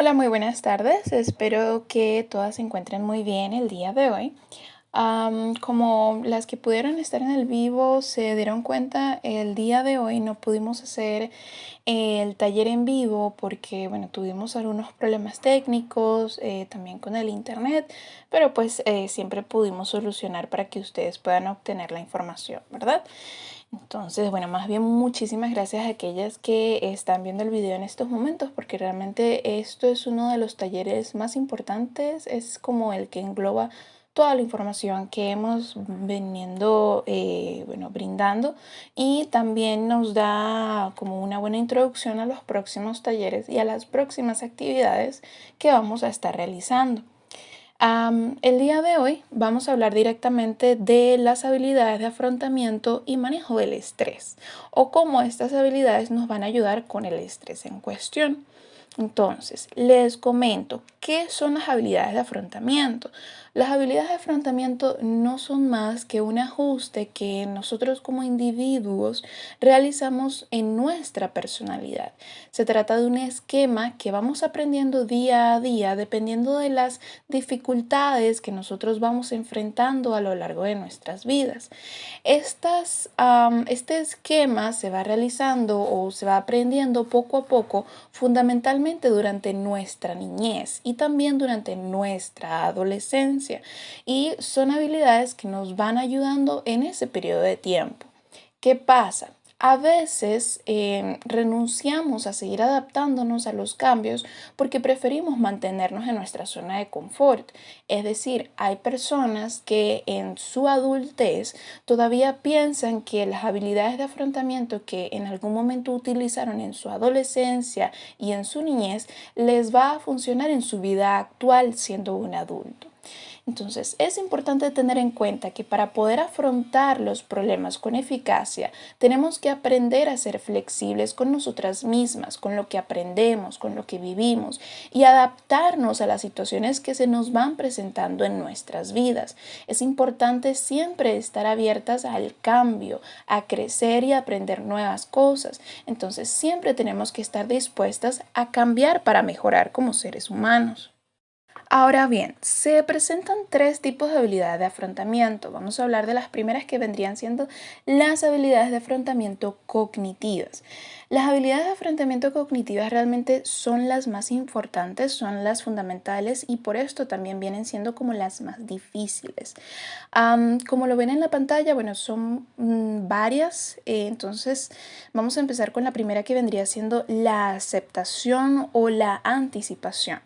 Hola, muy buenas tardes. Espero que todas se encuentren muy bien el día de hoy. Como las que pudieron estar en el vivo se dieron cuenta, el día de hoy no pudimos hacer el taller en vivo porque, bueno, tuvimos algunos problemas técnicos también con el internet, pero pues siempre pudimos solucionar para que ustedes puedan obtener la información, ¿verdad? Entonces, bueno, más bien muchísimas gracias a aquellas que están viendo el video en estos momentos, porque realmente esto es uno de los talleres más importantes, es como el que engloba toda la información que hemos veniendo, bueno, brindando, y también nos da como una buena introducción a los próximos talleres y a las próximas actividades que vamos a estar realizando. El día de hoy vamos a hablar directamente de las habilidades de afrontamiento y manejo del estrés, o cómo estas habilidades nos van a ayudar con el estrés en cuestión. Entonces, les comento, ¿qué son las habilidades de afrontamiento? Las habilidades de afrontamiento no son más que un ajuste que nosotros como individuos realizamos en nuestra personalidad. Se trata de un esquema que vamos aprendiendo día a día dependiendo de las dificultades que nosotros vamos enfrentando a lo largo de nuestras vidas. Este esquema se va realizando o se va aprendiendo poco a poco, fundamentalmente durante nuestra niñez y también durante nuestra adolescencia. Y son habilidades que nos van ayudando en ese periodo de tiempo. ¿Qué pasa? A veces renunciamos a seguir adaptándonos a los cambios porque preferimos mantenernos en nuestra zona de confort. Es decir, hay personas que en su adultez todavía piensan que las habilidades de afrontamiento que en algún momento utilizaron en su adolescencia y en su niñez les va a funcionar en su vida actual siendo un adulto. Entonces, es importante tener en cuenta que para poder afrontar los problemas con eficacia, tenemos que aprender a ser flexibles con nosotras mismas, con lo que aprendemos, con lo que vivimos y adaptarnos a las situaciones que se nos van presentando en nuestras vidas. Es importante siempre estar abiertas al cambio, a crecer y a aprender nuevas cosas. Entonces, siempre tenemos que estar dispuestas a cambiar para mejorar como seres humanos. Ahora bien, se presentan tres tipos de habilidades de afrontamiento. Vamos a hablar de las primeras que vendrían siendo las habilidades de afrontamiento cognitivas. Las habilidades de afrontamiento cognitivas realmente son las más importantes, son las fundamentales y por esto también vienen siendo como las más difíciles. Como lo ven en la pantalla, bueno, son varias, entonces vamos a empezar con la primera que vendría siendo la aceptación o la anticipación.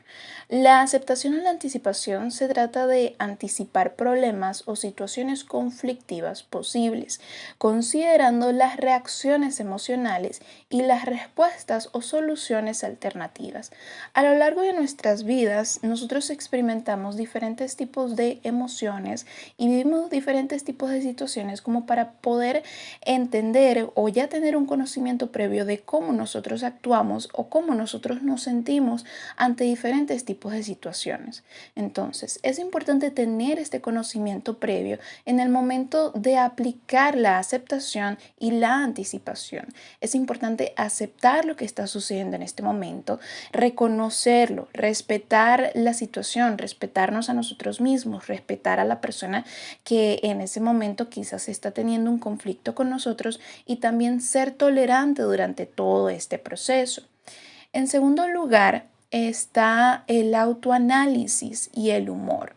La aceptación o la anticipación se trata de anticipar problemas o situaciones conflictivas posibles, considerando las reacciones emocionales y las respuestas o soluciones alternativas. A lo largo de nuestras vidas, nosotros experimentamos diferentes tipos de emociones y vivimos diferentes tipos de situaciones como para poder entender o ya tener un conocimiento previo de cómo nosotros actuamos o cómo nosotros nos sentimos ante diferentes tipos de situaciones. Entonces, es importante tener este conocimiento previo en el momento de aplicar la aceptación y la anticipación. Es importante aceptar lo que está sucediendo en este momento, reconocerlo, respetar la situación, respetarnos a nosotros mismos, respetar a la persona que en ese momento quizás está teniendo un conflicto con nosotros y también ser tolerante durante todo este proceso. En segundo lugar, está el autoanálisis y el humor.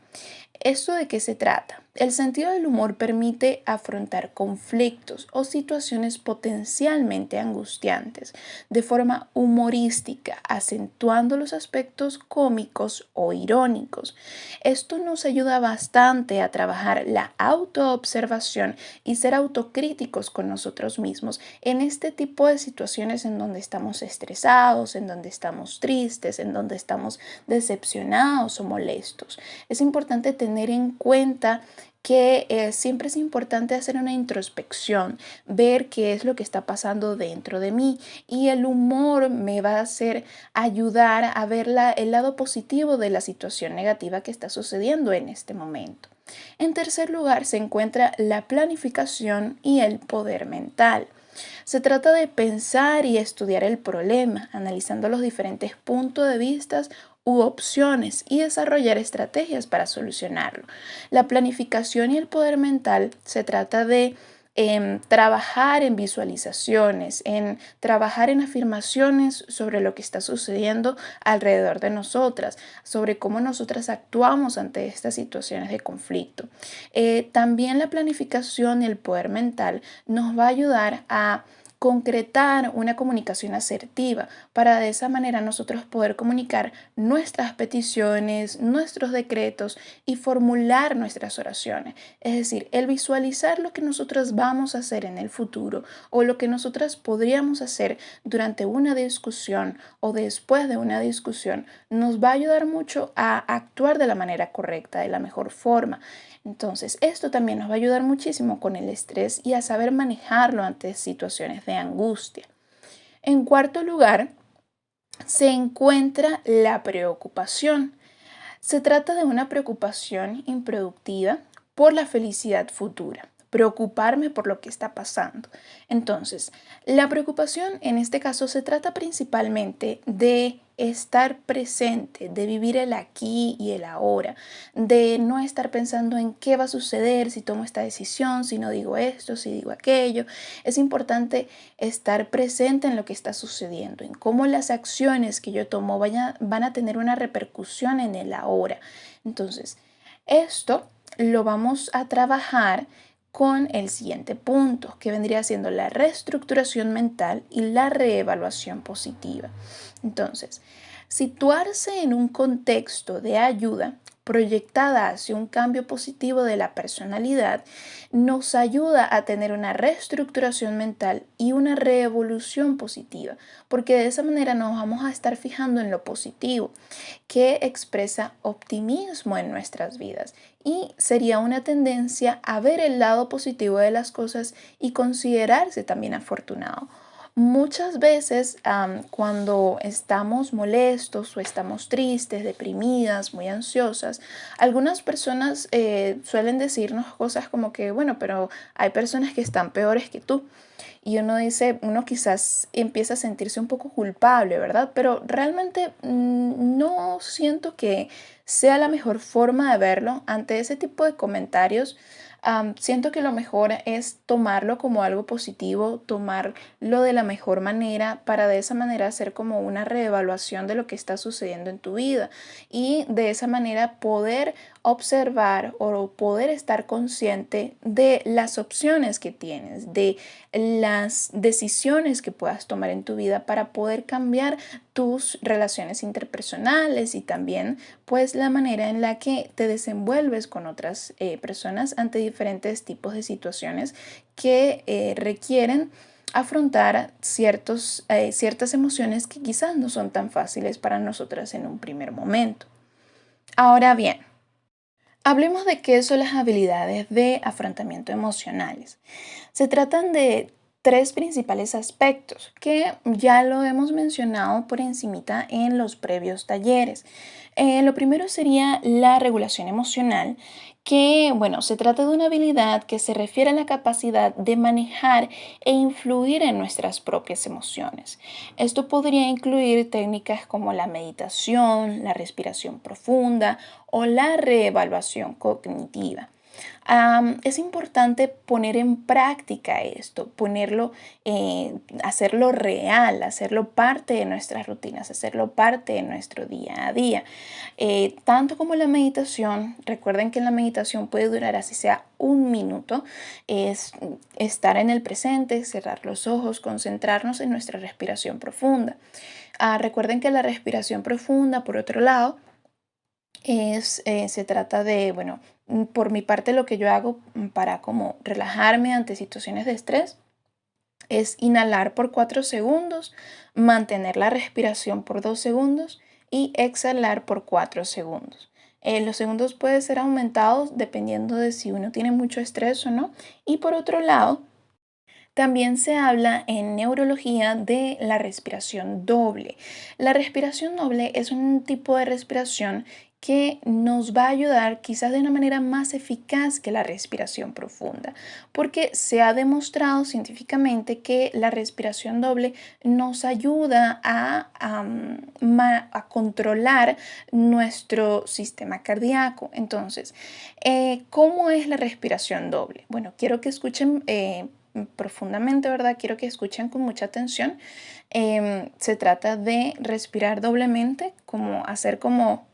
¿Esto de qué se trata? El sentido del humor permite afrontar conflictos o situaciones potencialmente angustiantes de forma humorística, acentuando los aspectos cómicos o irónicos. Esto nos ayuda bastante a trabajar la autoobservación y ser autocríticos con nosotros mismos en este tipo de situaciones en donde estamos estresados, en donde estamos tristes, en donde estamos decepcionados o molestos. Es importante tener en cuenta que siempre es importante hacer una introspección, ver qué es lo que está pasando dentro de mí y el humor me va a hacer ayudar a ver el lado positivo de la situación negativa que está sucediendo en este momento. En tercer lugar se encuentra la planificación y el poder mental. Se trata de pensar y estudiar el problema, analizando los diferentes puntos de vista u opciones y desarrollar estrategias para solucionarlo. La planificación y el poder mental se trata de trabajar en visualizaciones, en trabajar en afirmaciones sobre lo que está sucediendo alrededor de nosotras, sobre cómo nosotras actuamos ante estas situaciones de conflicto. También la planificación y el poder mental nos va a ayudar a concretar una comunicación asertiva para de esa manera nosotros poder comunicar nuestras peticiones, nuestros decretos y formular nuestras oraciones. Es decir, el visualizar lo que nosotros vamos a hacer en el futuro o lo que nosotras podríamos hacer durante una discusión o después de una discusión nos va a ayudar mucho a actuar de la manera correcta, de la mejor forma. Entonces, esto también nos va a ayudar muchísimo con el estrés y a saber manejarlo ante situaciones de angustia. En cuarto lugar, se encuentra la preocupación. Se trata de una preocupación improductiva por la felicidad futura, preocuparme por lo que está pasando. Entonces, la preocupación en este caso se trata principalmente de estar presente, de vivir el aquí y el ahora, de no estar pensando en qué va a suceder si tomo esta decisión, si no digo esto, si digo aquello. Es importante estar presente en lo que está sucediendo, en cómo las acciones que yo tomo van a tener una repercusión en el ahora. Entonces, esto lo vamos a trabajar con el siguiente punto, que vendría siendo la reestructuración mental y la reevaluación positiva. Entonces, situarse en un contexto de ayuda proyectada hacia un cambio positivo de la personalidad nos ayuda a tener una reestructuración mental y una reevolución positiva, porque de esa manera nos vamos a estar fijando en lo positivo, que expresa optimismo en nuestras vidas y sería una tendencia a ver el lado positivo de las cosas y considerarse también afortunado. Muchas veces cuando estamos molestos o estamos tristes, deprimidas, muy ansiosas, algunas personas suelen decirnos cosas como que, bueno, pero hay personas que están peores que tú. Y uno dice, uno quizás empieza a sentirse un poco culpable, ¿verdad? Pero realmente no siento que sea la mejor forma de verlo ante ese tipo de comentarios. Siento que lo mejor es tomarlo como algo positivo, tomarlo de la mejor manera para de esa manera hacer como una reevaluación de lo que está sucediendo en tu vida y de esa manera poder observar o poder estar consciente de las opciones que tienes, de las decisiones que puedas tomar en tu vida para poder cambiar tus relaciones interpersonales y también pues la manera en la que te desenvuelves con otras personas ante diferentes tipos de situaciones que requieren afrontar ciertas emociones que quizás no son tan fáciles para nosotras en un primer momento. Ahora bien, hablemos de qué son las habilidades de afrontamiento emocionales. Se tratan de tres principales aspectos que ya lo hemos mencionado por encimita en los previos talleres. Lo primero sería la regulación emocional, que, bueno, se trata de una habilidad que se refiere a la capacidad de manejar e influir en nuestras propias emociones. Esto podría incluir técnicas como la meditación, la respiración profunda o la reevaluación cognitiva. Es importante poner en práctica esto, hacerlo real, hacerlo parte de nuestras rutinas, hacerlo parte de nuestro día a día. Tanto como la meditación, recuerden que la meditación puede durar así sea un minuto, es estar en el presente, cerrar los ojos, concentrarnos en nuestra respiración profunda. Recuerden que la respiración profunda, por otro lado, se trata de, bueno, por mi parte lo que yo hago para como relajarme ante situaciones de estrés es inhalar por 4 segundos, mantener la respiración por 2 segundos y exhalar por 4 segundos. Los segundos pueden ser aumentados dependiendo de si uno tiene mucho estrés o no. Y por otro lado, también se habla en neurología de la respiración doble. La respiración doble es un tipo de respiración que nos va a ayudar quizás de una manera más eficaz que la respiración profunda, porque se ha demostrado científicamente que la respiración doble nos ayuda a controlar nuestro sistema cardíaco. Entonces, ¿cómo es la respiración doble? Bueno, quiero que escuchen profundamente, ¿verdad? Quiero que escuchen con mucha atención. Se trata de respirar doblemente, como hacer como,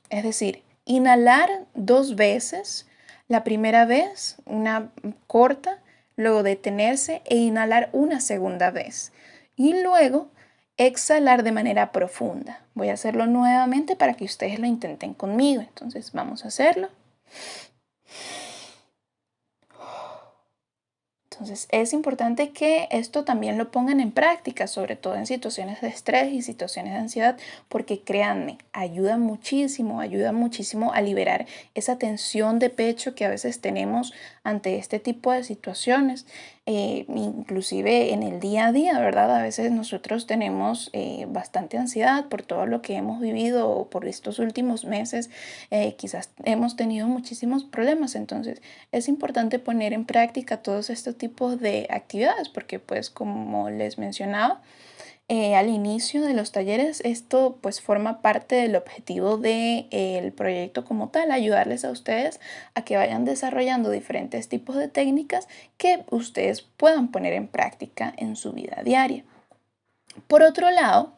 es decir, inhalar 2 veces. La primera vez, una corta, luego detenerse e inhalar una segunda vez. Y luego exhalar de manera profunda. Voy a hacerlo nuevamente para que ustedes lo intenten conmigo. Entonces vamos a hacerlo. Entonces es importante que esto también lo pongan en práctica, sobre todo en situaciones de estrés y situaciones de ansiedad, porque créanme, ayuda muchísimo a liberar esa tensión de pecho que a veces tenemos ante este tipo de situaciones, inclusive en el día a día, ¿verdad? A veces nosotros tenemos bastante ansiedad por todo lo que hemos vivido por estos últimos meses, quizás hemos tenido muchísimos problemas, entonces es importante poner en práctica todos estos tipos de actividades porque pues como les mencionaba al inicio de los talleres, esto pues forma parte del objetivo del proyecto como tal, ayudarles a ustedes a que vayan desarrollando diferentes tipos de técnicas que ustedes puedan poner en práctica en su vida diaria. Por otro lado,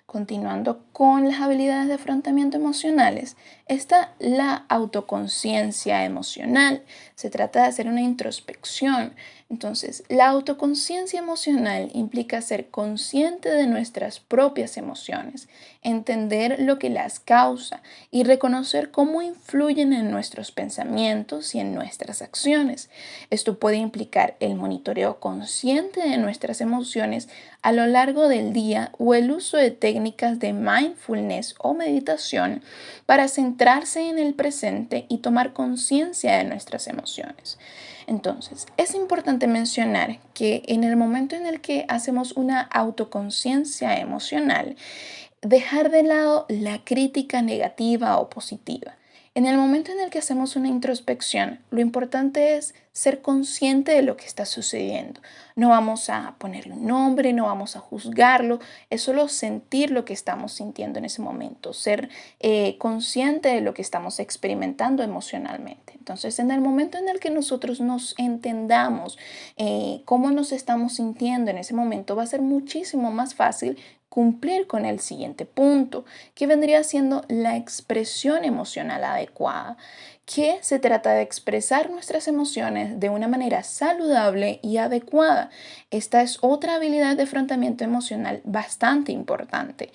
continuando con las habilidades de afrontamiento emocionales, está la autoconciencia emocional. Se trata de hacer una introspección. Entonces, la autoconciencia emocional implica ser consciente de nuestras propias emociones, entender lo que las causa y reconocer cómo influyen en nuestros pensamientos y en nuestras acciones. Esto puede implicar el monitoreo consciente de nuestras emociones a lo largo del día o el uso de técnicas de mindfulness o meditación para centrarse en el presente y tomar conciencia de nuestras emociones. Entonces, es importante mencionar que en el momento en el que hacemos una autoconciencia emocional, dejar de lado la crítica negativa o positiva. En el momento en el que hacemos una introspección, lo importante es ser consciente de lo que está sucediendo. No vamos a ponerle un nombre, no vamos a juzgarlo, es solo sentir lo que estamos sintiendo en ese momento, ser consciente de lo que estamos experimentando emocionalmente. Entonces, en el momento en el que nosotros nos entendamos cómo nos estamos sintiendo en ese momento, va a ser muchísimo más fácil cumplir con el siguiente punto, que vendría siendo la expresión emocional adecuada, que se trata de expresar nuestras emociones de una manera saludable y adecuada. Esta es otra habilidad de afrontamiento emocional bastante importante.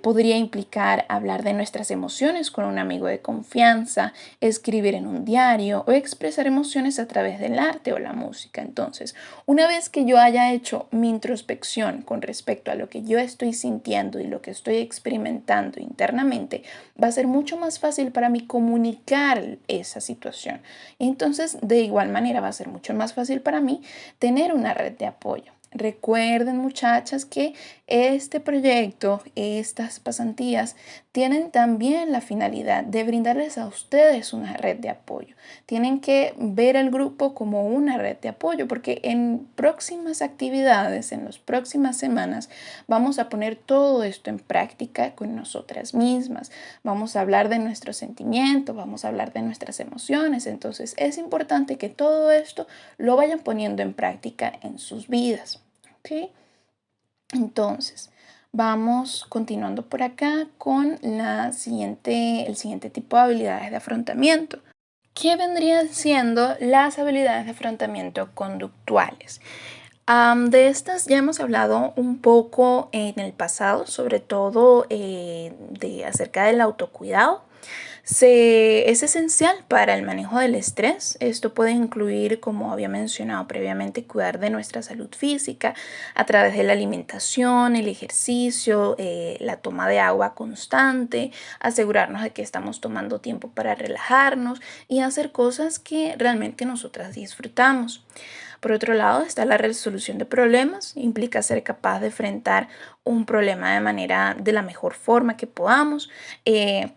Podría implicar hablar de nuestras emociones con un amigo de confianza, escribir en un diario o expresar emociones a través del arte o la música. Entonces, una vez que yo haya hecho mi introspección con respecto a lo que yo estoy sintiendo y lo que estoy experimentando internamente, va a ser mucho más fácil para mí comunicar esa situación. Entonces, de igual manera, va a ser mucho más fácil para mí tener una red de apoyo. Recuerden, muchachas, que este proyecto, estas pasantías, tienen también la finalidad de brindarles a ustedes una red de apoyo. Tienen que ver el grupo como una red de apoyo porque en próximas actividades, en las próximas semanas, vamos a poner todo esto en práctica con nosotras mismas. Vamos a hablar de nuestros sentimientos, vamos a hablar de nuestras emociones. Entonces es importante que todo esto lo vayan poniendo en práctica en sus vidas. ¿Ok? Entonces, vamos continuando por acá con el siguiente tipo de habilidades de afrontamiento. ¿Qué vendrían siendo las habilidades de afrontamiento conductuales? De estas ya hemos hablado un poco en el pasado, sobre todo acerca del autocuidado. Es esencial para el manejo del estrés. Esto puede incluir, como había mencionado previamente, cuidar de nuestra salud física a través de la alimentación, el ejercicio, la toma de agua constante, asegurarnos de que estamos tomando tiempo para relajarnos y hacer cosas que realmente nosotras disfrutamos. Por otro lado, está la resolución de problemas. Implica ser capaz de enfrentar un problema de la mejor forma que podamos,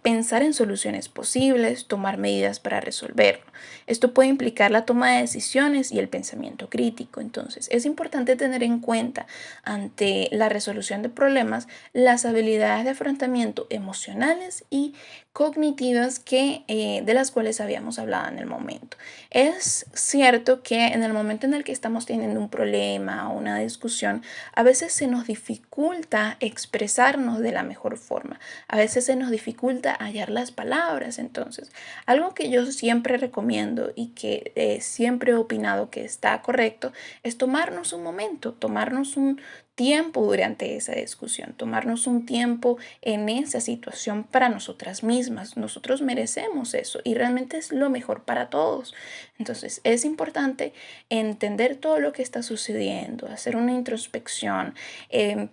pensar en soluciones posibles, tomar medidas para resolverlo. Esto puede implicar la toma de decisiones y el pensamiento crítico. Entonces, es importante tener en cuenta ante la resolución de problemas las habilidades de afrontamiento emocionales y cognitivas de las cuales habíamos hablado en el momento. Es cierto que en el momento en el que estamos teniendo un problema o una discusión, a veces se nos dificulta expresarnos de la mejor forma. A veces se nos dificulta hallar las palabras. Entonces, algo que yo siempre recomiendo y que siempre he opinado que está correcto es tomarnos un momento, tomarnos un tiempo durante esa discusión, tomarnos un tiempo en esa situación para nosotras mismas. Nosotros merecemos eso y realmente es lo mejor para todos. Entonces es importante entender todo lo que está sucediendo, hacer una introspección,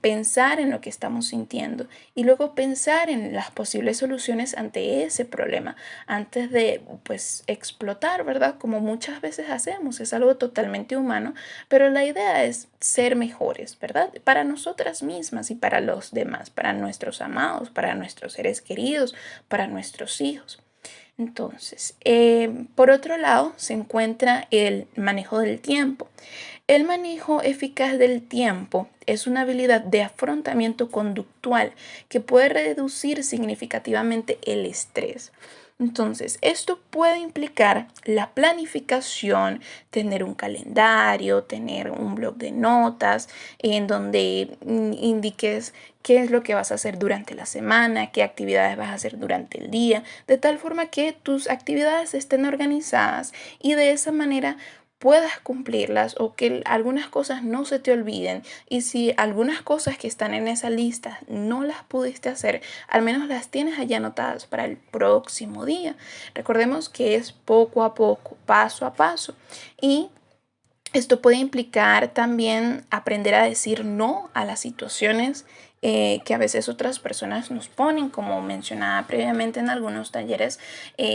pensar en lo que estamos sintiendo y luego pensar en las posibles soluciones ante ese problema antes de pues explotar, ¿verdad? Como muchas veces hacemos, es algo totalmente humano, pero la idea es ser mejores, ¿verdad? Para nosotras mismas y para los demás, para nuestros amados, para nuestros seres queridos, para nuestros hijos. Entonces, por otro lado, se encuentra el manejo del tiempo. El manejo eficaz del tiempo es una habilidad de afrontamiento conductual que puede reducir significativamente el estrés. Entonces, esto puede implicar la planificación, tener un calendario, tener un blog de notas en donde indiques qué es lo que vas a hacer durante la semana, qué actividades vas a hacer durante el día, de tal forma que tus actividades estén organizadas y de esa manera puedas cumplirlas o que algunas cosas no se te olviden. Y si algunas cosas que están en esa lista no las pudiste hacer, al menos las tienes allá anotadas para el próximo día. Recordemos que es poco a poco, paso a paso. Y esto puede implicar también aprender a decir no a las situaciones que a veces otras personas nos ponen, como mencionaba previamente en algunos talleres,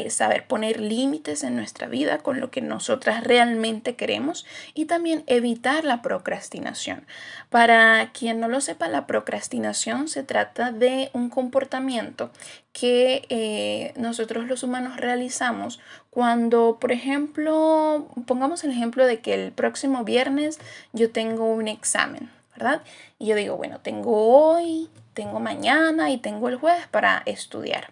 saber poner límites en nuestra vida con lo que nosotras realmente queremos y también evitar la procrastinación. Para quien no lo sepa, la procrastinación se trata de un comportamiento que nosotros los humanos realizamos cuando, por ejemplo, pongamos el ejemplo de que el próximo viernes yo tengo un examen, ¿verdad? Y yo digo, bueno, tengo hoy, tengo mañana y tengo el jueves para estudiar.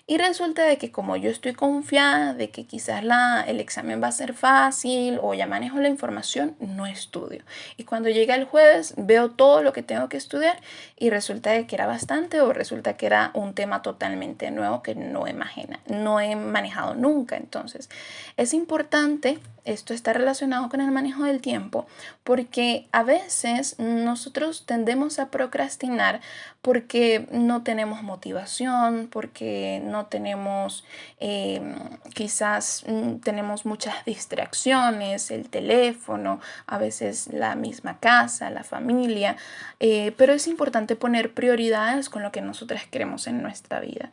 Y resulta de que como yo estoy confiada de que quizás el examen va a ser fácil o ya manejo la información, no estudio. Y cuando llega el jueves veo todo lo que tengo que estudiar y resulta de que era bastante o resulta que era un tema totalmente nuevo que no he manejado nunca. Entonces es importante, esto está relacionado con el manejo del tiempo, porque a veces nosotros tendemos a procrastinar porque no tenemos motivación, porque no tenemos, quizás tenemos muchas distracciones, el teléfono, a veces la misma casa, la familia, pero es importante poner prioridades con lo que nosotras queremos en nuestra vida.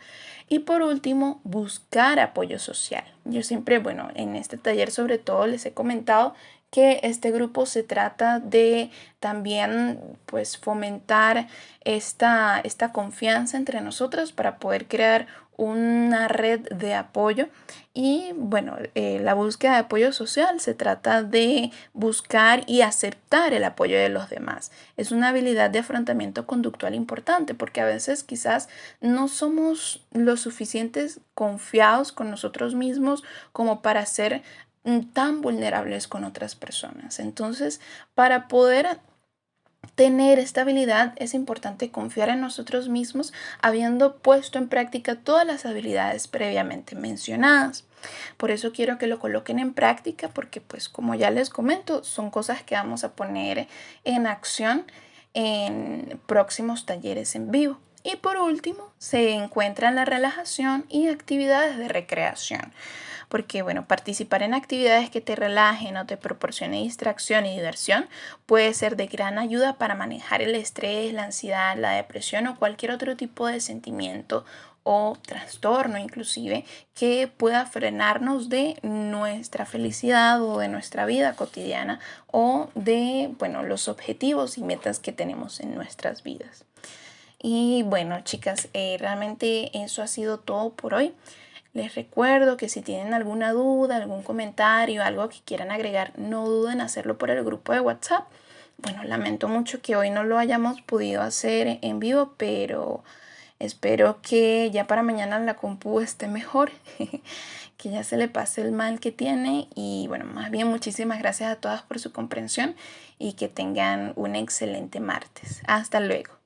Y por último, buscar apoyo social. Yo siempre, bueno, en este taller sobre todo les he comentado que este grupo se trata de también pues fomentar esta confianza entre nosotros para poder crear una red de apoyo y bueno, la búsqueda de apoyo social se trata de buscar y aceptar el apoyo de los demás. Es una habilidad de afrontamiento conductual importante porque a veces quizás no somos lo suficientes confiados con nosotros mismos como para ser tan vulnerables con otras personas. Entonces, para poder tener esta habilidad es importante confiar en nosotros mismos habiendo puesto en práctica todas las habilidades previamente mencionadas. Por eso quiero que lo coloquen en práctica porque pues como ya les comento son cosas que vamos a poner en acción en próximos talleres en vivo. Y por último se encuentran la relajación y actividades de recreación porque bueno, participar en actividades que te relajen o te proporcionen distracción y diversión puede ser de gran ayuda para manejar el estrés, la ansiedad, la depresión o cualquier otro tipo de sentimiento o trastorno inclusive que pueda frenarnos de nuestra felicidad o de nuestra vida cotidiana o de, bueno, los objetivos y metas que tenemos en nuestras vidas. Y bueno, chicas, realmente eso ha sido todo por hoy. Les recuerdo que si tienen alguna duda, algún comentario, algo que quieran agregar, no duden en hacerlo por el grupo de WhatsApp. Bueno, lamento mucho que hoy no lo hayamos podido hacer en vivo, pero espero que ya para mañana la compu esté mejor, que ya se le pase el mal que tiene. Y bueno, más bien muchísimas gracias a todas por su comprensión y que tengan un excelente martes. Hasta luego.